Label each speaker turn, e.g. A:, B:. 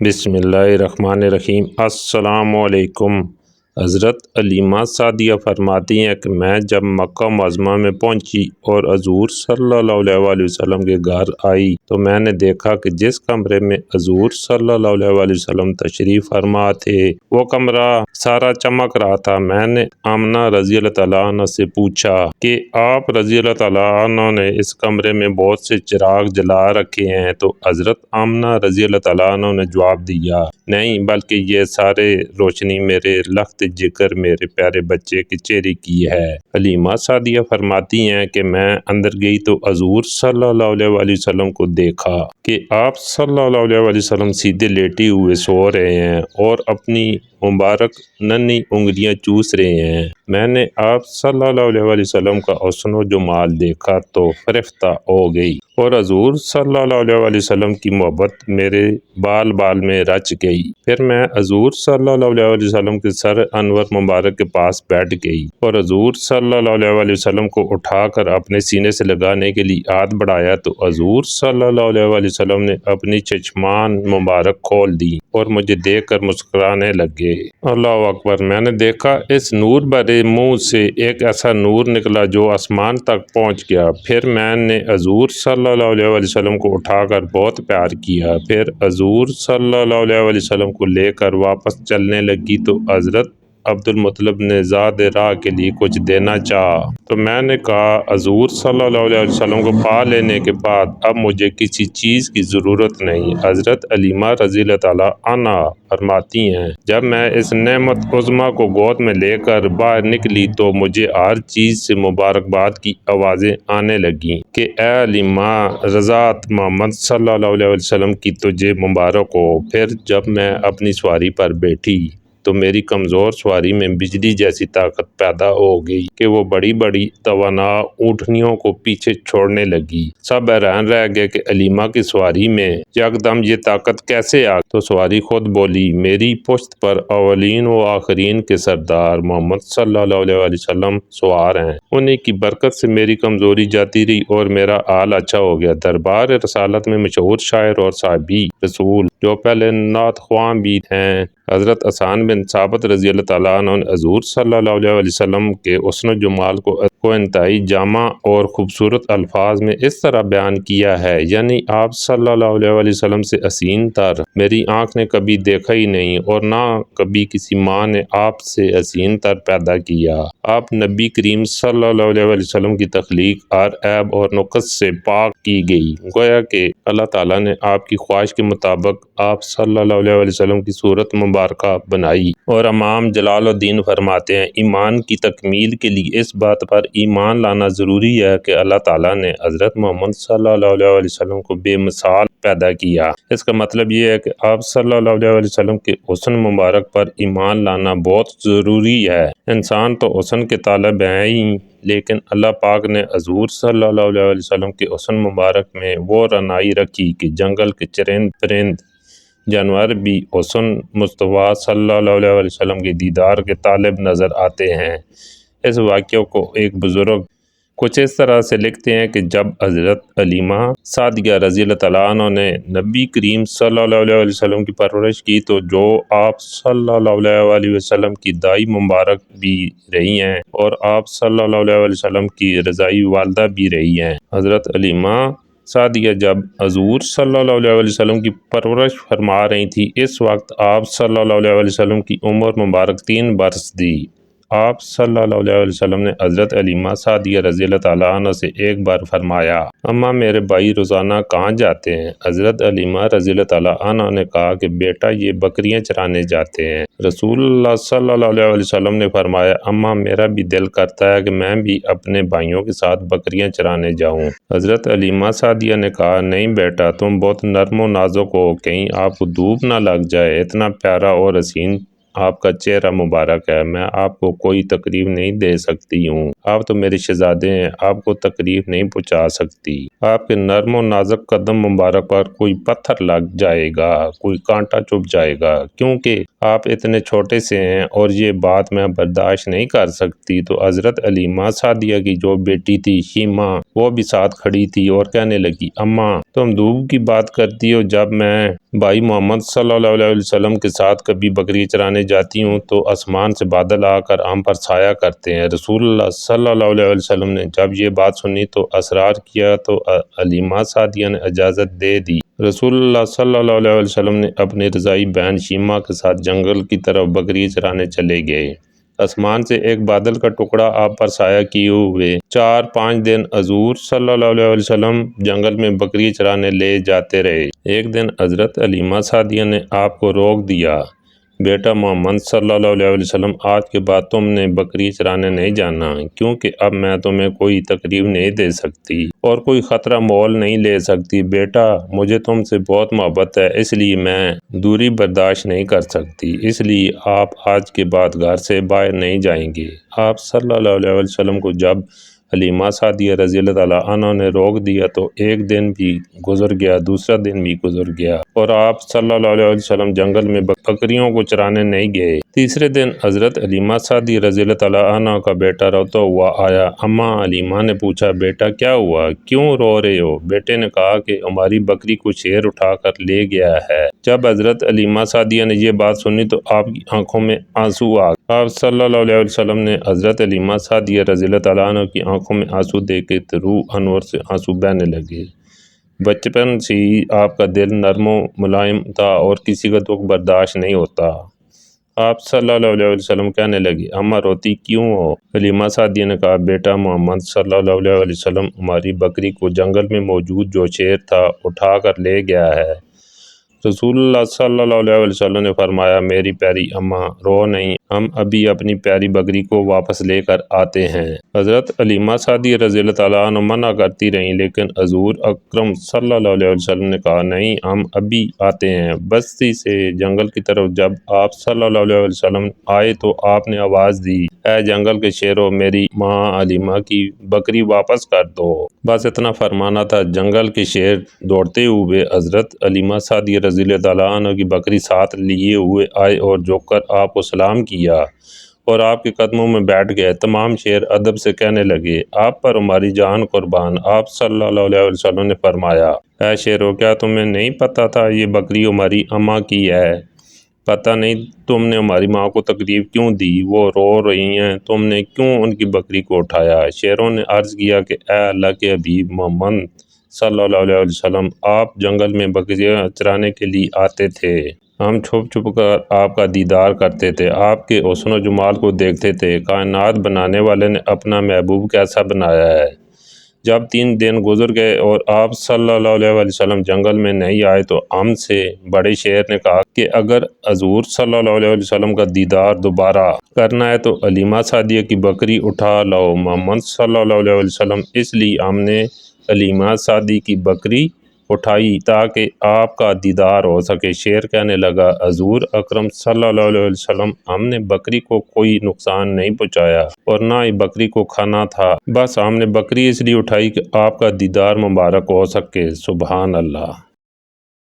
A: بسم اللہ الرحمن الرحیم۔ السلام علیکم۔ حضرت علیمہ سعدیہ فرماتی ہیں کہ میں جب مکہ معظمہ میں پہنچی اور حضور صلی اللہ علیہ وسلم کے گھر آئی تو میں نے دیکھا کہ جس کمرے میں حضور صلی اللہ علیہ وسلم تشریف فرما تھے وہ کمرہ سارا چمک رہا تھا۔ میں نے آمنہ رضی اللہ تعالیٰ عنہ سے پوچھا کہ آپ رضی اللہ تعالیٰ عنہ نے اس کمرے میں بہت سے چراغ جلا رکھے ہیں؟ تو حضرت آمنہ رضی اللہ تعالیٰ عنہ نے جواب دیا، نہیں، بلکہ یہ سارے روشنی میرے لخت جگر میرے پیارے بچے کے چہرے کی ہے۔ علیمہ سعدیہ فرماتی ہیں کہ میں اندر گئی تو حضور صلی اللہ علیہ وسلم کو دیکھا کہ آپ صلی اللہ علیہ وسلم سیدھے لیٹے ہوئے سو رہے ہیں اور اپنی مبارک ننھی انگلیاں چوس رہے ہیں۔ میں نے آپ صلی اللہ علیہ وسلم کا حسن و جمال دیکھا تو فرفتہ ہو گئی اور حضور صلی اللہ علیہ وسلم کی محبت میرے بال بال میں رچ گئی۔ پھر میں حضور صلی اللہ علیہ وسلم کے سر انور مبارک کے پاس بیٹھ گئی اور حضور صلی اللہ علیہ وسلم کو اٹھا کر اپنے سینے سے لگانے کے لیے ہاتھ بڑھایا تو حضور صلی اللہ علیہ وسلم نے اپنی چشمان مبارک کھول دی اور مجھے دیکھ کر مسکرانے لگے۔ اللہ اکبر۔ میں نے دیکھا اس نور بھرے منہ سے ایک ایسا نور نکلا جو آسمان تک پہنچ گیا۔ پھر میں نے حضور صلی اللہ علیہ وسلم کو اٹھا کر بہت پیار کیا۔ پھر حضور صلی اللہ علیہ وسلم کو لے کر واپس چلنے لگی تو حضرت عبد المطلب نے زاد راہ کے لیے کچھ دینا چاہا تو میں نے کہا حضور صلی اللہ علیہ وسلم کو پا لینے کے بعد اب مجھے کسی چیز کی ضرورت نہیں۔ حضرت علیمہ رضی اللہ تعالیٰ عنہ فرماتی ہیں جب میں اس نعمت عظمیٰ کو گود میں لے کر باہر نکلی تو مجھے ہر چیز سے مبارکباد کی آوازیں آنے لگیں کہ اے علیمہ، رضاعت محمد صلی اللہ علیہ وسلم کی تجھے مبارک ہو۔ پھر جب میں اپنی سواری پر بیٹھی تو میری کمزور سواری میں بجلی جیسی طاقت پیدا ہو گئی کہ وہ بڑی بڑی توانا اونٹنیوں کو پیچھے چھوڑنے لگی۔ سب حیران رہ گئے کہ علیمہ کی سواری میں یکدم یہ طاقت کیسے آ گئی؟ تو سواری خود بولی، میری پشت پر اولین و آخرین کے سردار محمد صلی اللہ علیہ وسلم سوار ہیں، انہی کی برکت سے میری کمزوری جاتی رہی اور میرا حال اچھا ہو گیا۔ دربار رسالت میں مشہور شاعر اور صحابی رسول جو پہلے نعت خواں بھی ہیں، حضرت حسان بن ثابت رضی اللہ تعالیٰ عنہ نے حضور صلی اللہ علیہ وسلم کے حسن و جمال کو انتہائی جامع اور خوبصورت الفاظ میں اس طرح بیان کیا ہے، یعنی آپ صلی اللہ علیہ وسلم سے حسین تر میری آنکھ نے کبھی دیکھا ہی نہیں اور نہ کبھی کسی ماں نے آپ سے حسین تر پیدا کیا۔ آپ نبی کریم صلی اللہ علیہ وسلم کی تخلیق ہر عیب اور نقص سے پاک کی گئی، گویا کہ اللہ تعالیٰ نے آپ کی خواہش کے مطابق آپ صلی اللہ علیہ وسلم کی صورت مبارکہ بنائی۔ اور امام جلال الدین فرماتے ہیں ایمان کی تکمیل کے لیے اس بات پر ایمان لانا ضروری ہے کہ اللہ تعالیٰ نے حضرت محمد صلی اللہ علیہ وسلم کو بے مثال پیدا کیا۔ اس کا مطلب یہ ہے کہ آپ صلی اللہ علیہ وسلم کے حسن مبارک پر ایمان لانا بہت ضروری ہے۔ انسان تو حسن کے طالب ہیں ہی، لیکن اللہ پاک نے حضور صلی اللہ علیہ وسلم کے حسن مبارک میں وہ رعنائی رکھی کہ جنگل کے چرند پرند جانور بھی حسن مصطفیٰ صلی اللہ علیہ وسلم کے دیدار کے طالب نظر آتے ہیں۔ اس واقعے کو ایک بزرگ کچھ اس طرح سے لکھتے ہیں کہ جب حضرت علیمہ سعدیہ رضی اللہ تعالیٰ عنہ نے نبی کریم صلی اللہ علیہ وسلم کی پرورش کی تو جو آپ صلی اللہ علیہ وسلم کی دائی مبارک بھی رہی ہیں اور آپ صلی اللہ علیہ وسلم کی رضائی والدہ بھی رہی ہیں۔ حضرت علیمہ سعدیہ جب حضور صلی اللہ علیہ وسلم کی پرورش فرما رہی تھی اس وقت آپ صلی اللہ علیہ وسلم کی عمر مبارک 3 برس تھی۔ آپ صلی اللہ علیہ وسلم نے حضرت علیمہ سعدیہ رضی اللہ تعالیٰ عنہ سے ایک بار فرمایا، اماں میرے بھائی روزانہ کہاں جاتے ہیں؟ حضرت علیمہ رضی اللہ تعالیٰ عنہ نے کہا کہ بیٹا یہ بکریاں چرانے جاتے ہیں۔ رسول اللہ صلی اللہ علیہ وسلم نے فرمایا، اماں میرا بھی دل کرتا ہے کہ میں بھی اپنے بھائیوں کے ساتھ بکریاں چرانے جاؤں۔ حضرت علیمہ سعدیہ نے کہا، نہیں بیٹا، تم بہت نرم و نازک ہو، کہیں آپ کو دھوپ نہ لگ جائے، اتنا پیارا اور حسین آپ کا چہرہ مبارک ہے، میں آپ کو کوئی تکلیف نہیں دے سکتی ہوں، آپ تو میرے شہزادے ہیں، آپ کو تکلیف نہیں پہنچا سکتی۔ آپ کے نرم و نازک قدم مبارک پر کوئی پتھر لگ جائے گا، کوئی کانٹا چبھ جائے گا، کیونکہ آپ اتنے چھوٹے سے ہیں اور یہ بات میں برداشت نہیں کر سکتی۔ تو حضرت علیمہ سعدیہ کی جو بیٹی تھی شیمہ، وہ بھی ساتھ کھڑی تھی اور کہنے لگی، اماں تم دھوپ کی بات کرتی ہو، جب میں بھائی محمد صلی اللہ علیہ وسلم کے ساتھ کبھی بکری چرانے جاتی ہوں تو آسمان سے بادل آ کر ہم پر سایہ کرتے ہیں۔ رسول اللہ صلی اللہ علیہ وسلم نے جب یہ بات سنی تو اصرار کیا تو علیمہ سعدیہ نے اجازت دے دی۔ رسول اللہ صلی اللہ علیہ وسلم نے اپنی رضاعی بہن شیمہ کے ساتھ جنگل کی طرف بکری چرانے چلے گئے۔ آسمان سے ایک بادل کا ٹکڑا آپ پر سایہ کیے ہوئے 4-5 دن حضور صلی اللہ علیہ وسلم جنگل میں بکری چرانے لے جاتے رہے۔ ایک دن حضرت علیمہ سعدیہ نے آپ کو روک دیا، بیٹا محمد صلی اللہ علیہ وسلم، آج کے بعد تم نے بکری چرانے نہیں جانا، کیونکہ اب میں تمہیں کوئی تکلیف نہیں دے سکتی اور کوئی خطرہ مول نہیں لے سکتی۔ بیٹا مجھے تم سے بہت محبت ہے، اس لیے میں دوری برداشت نہیں کر سکتی، اس لیے آپ آج کے بعد گھر سے باہر نہیں جائیں گے۔ آپ صلی اللہ علیہ وسلم کو جب علیمہ سعدیہ رضی اللہ تعالیٰ عنہ نے روک دیا تو ایک دن بھی گزر گیا، دوسرا دن بھی گزر گیا اور آپ صلی اللہ علیہ وسلم جنگل میں بکریوں کو چرانے نہیں گئے۔ تیسرے دن حضرت علیمہ سعدیہ رضی اللہ تعالیٰ عنہ کا بیٹا روتا ہوا آیا۔ اماں علیمہ نے پوچھا، بیٹا کیا ہوا، کیوں رو رہے ہو؟ بیٹے نے کہا کہ ہماری بکری کو شیر اٹھا کر لے گیا ہے۔ جب حضرت علیمہ سعدیہ نے یہ بات سنی تو آپ کی آنکھوں میں آنسو آ گئے۔ آپ صلی اللہ علیہ وسلم نے حضرت علیمہ سعدیہ رضی اللہ تعالیٰ عنہ کی آنکھوں میں آنسو دیکھے تو روح انور سے آنسو بہنے لگے۔ بچپن سے ہی آپ کا دل نرم و ملائم تھا اور کسی کا دکھ برداشت نہیں ہوتا۔ آپ صلی اللہ علیہ وسلم کہنے لگے، اماں روتی کیوں ہو؟ علیمہ سعدیہ نے کہا، بیٹا محمد صلی اللہ علیہ وسلم ہماری بکری کو جنگل میں موجود جو شیر تھا اٹھا کر لے گیا ہے۔ رسول اللہ صلی اللہ علیہ وسلم نے فرمایا، میری پیاری اماں رو نہیں، ہم ابھی اپنی پیاری بکری کو واپس لے کر آتے ہیں۔ حضرت علیمہ سعدیہ رضی اللہ تعالیٰ عنہ منع کرتی رہیں، لیکن حضور اکرم صلی اللہ علیہ وسلم نے کہا، نہیں ہم ابھی آتے ہیں۔ بستی سے جنگل کی طرف جب آپ صلی اللہ علیہ وسلم آئے تو آپ نے آواز دی، اے جنگل کے شیروں، میری ماں علیمہ کی بکری واپس کر دو۔ بس اتنا فرمانا تھا، جنگل کے شیر دوڑتے ہوئے حضرت علیمہ سعدیہ رضی اللہ تعالیٰ عنہ کی بکری ساتھ لیے ہوئے آئے اور جھک کر آپ کو سلام کیا اور آپ کے قدموں میں بیٹھ گئے۔ تمام شیر ادب سے کہنے لگے، آپ پر ہماری جان قربان۔ آپ صلی اللہ علیہ وسلم نے فرمایا، اے شیرو، کیا تمہیں نہیں پتا تھا یہ بکری ہماری اماں کی ہے؟ پتہ نہیں تم نے ہماری ماں کو تکلیف کیوں دی، وہ رو رہی ہیں، تم نے کیوں ان کی بکری کو اٹھایا؟ شیروں نے عرض کیا کہ اے اللہ کے حبیب محمد صلی اللہ علیہ وسلم، آپ جنگل میں بکریاں چرانے کے لیے آتے تھے، ہم چھپ چھپ کر آپ کا دیدار کرتے تھے، آپ کے حسن و جمال کو دیکھتے تھے۔ کائنات بنانے والے نے اپنا محبوب کیسا بنایا ہے؟ جب 3 دن گزر گئے اور آپ صلی اللہ علیہ وسلم جنگل میں نہیں آئے تو ہم سے بڑے شیر نے کہا کہ اگر حضور صلی اللہ علیہ وسلم کا دیدار دوبارہ کرنا ہے تو علیمہ سعدیہ کی بکری اٹھا لاؤ محمد صلی اللہ علیہ وسلم۔ اس لیے ہم نے علیمہ سعدیہ کی بکری اٹھائی تاکہ آپ کا دیدار ہو سکے۔ شیر کہنے لگا، حضور اکرم صلی اللہ علیہ وسلم، ہم نے بکری کو کوئی نقصان نہیں پہنچایا اور نہ ہی بکری کو کھانا تھا، بس ہم نے بکری اس لیے اٹھائی کہ آپ کا دیدار مبارک ہو سکے۔ سبحان اللہ۔